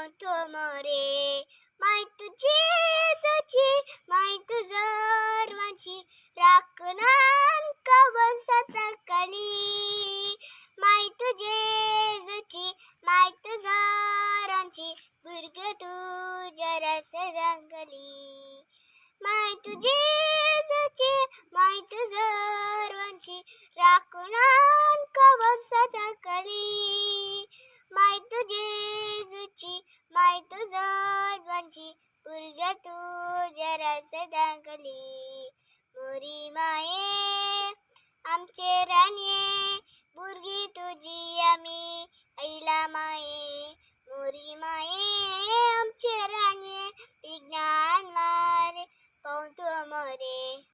मोरे माय तुझी सुची माय तुझी राखणान कवसाचा कली माय तुझे जुची माय तुझी बुरग तुझ्या रस रंगली माय तुझी